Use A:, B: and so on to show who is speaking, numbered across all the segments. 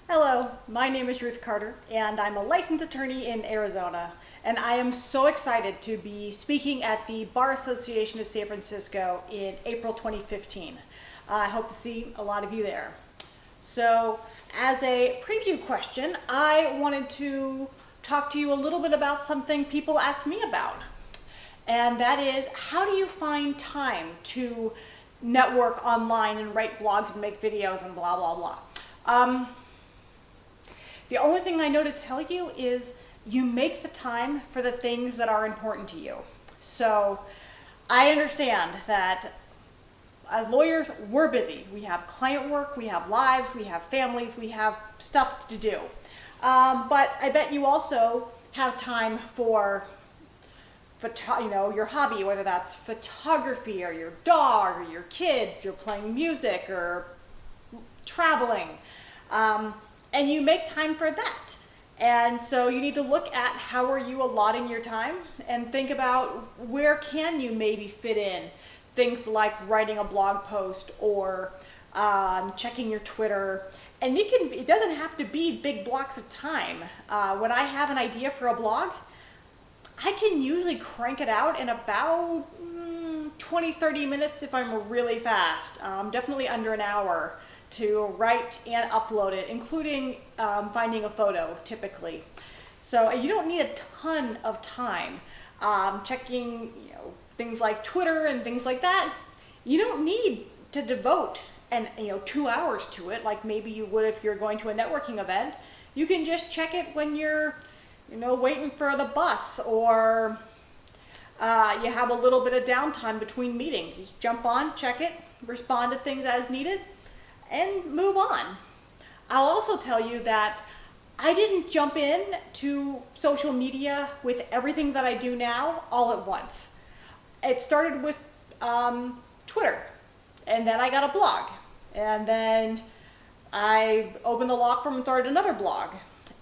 A: Hello, my name is Ruth Carter, and I'm a licensed attorney in Arizona. And I am so excited to be speaking at the Bar Association of San Francisco in April 2015. I hope to see a lot of you there. So, as a preview question, I wanted to talk to you a little bit about something people ask me about. And that is, how do you find time to network online and write blogs and make videos and blah, blah, blah. The only thing I know to tell you is you make the time for the things that are important to you. So I understand that as lawyers, we're busy. We have client work, we have lives, we have families, we have stuff to do. But I bet you also have time for your hobby, whether that's photography or your dog or your kids, you're playing music or traveling. And you make time for that. And so you need to look at how are you allotting your time and think about where can you maybe fit in things like writing a blog post or checking your Twitter. And it doesn't have to be big blocks of time. When I have an idea for a blog, I can usually crank it out in about 20-30 minutes if I'm really fast. Definitely under an hour to write and upload it, including finding a photo typically. So you don't need a ton of time checking things like Twitter and things like that. You don't need to devote 2 hours to it like maybe you would if you're going to a networking event. You can just check it when you're waiting for the bus, or you have a little bit of downtime between meetings. Just jump on, check it, respond to things as needed, and move on. I'll also tell you that I didn't jump in to social media with everything that I do now all at once. It started with Twitter, and then I got a blog, and then I opened the law firm and started another blog,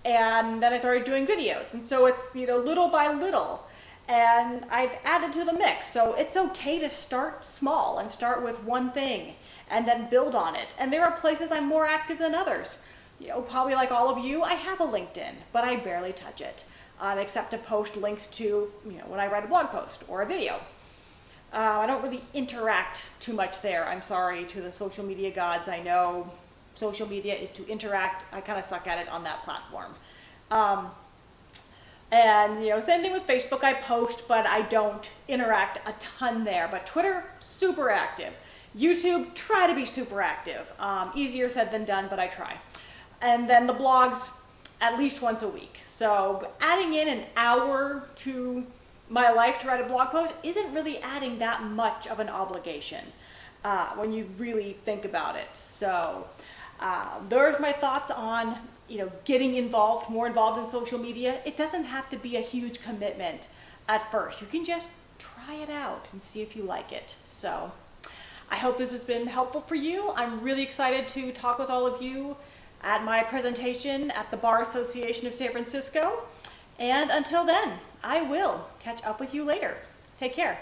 A: and then I started doing videos. And so it's little by little, and I've added to the mix. So it's okay to start small and start with one thing and then build on it. And there are places I'm more active than others. Probably like all of you, I have a LinkedIn, but I barely touch it, except to post links to, when I write a blog post or a video. I don't really interact too much there. I'm sorry to the social media gods. I know social media is to interact. I kind of suck at it on that platform. And same thing with Facebook. I post, but I don't interact a ton there. But Twitter, super active. YouTube, try to be super active. Easier said than done, but I try. And then the blogs, at least once a week. So adding in an hour to my life to write a blog post isn't really adding that much of an obligation when you really think about it. So there's my thoughts on getting more involved in social media. It doesn't have to be a huge commitment at first. You can just try it out and see if you like it. So I hope this has been helpful for you. I'm really excited to talk with all of you at my presentation at the Bar Association of San Francisco. And until then, I will catch up with you later. Take care.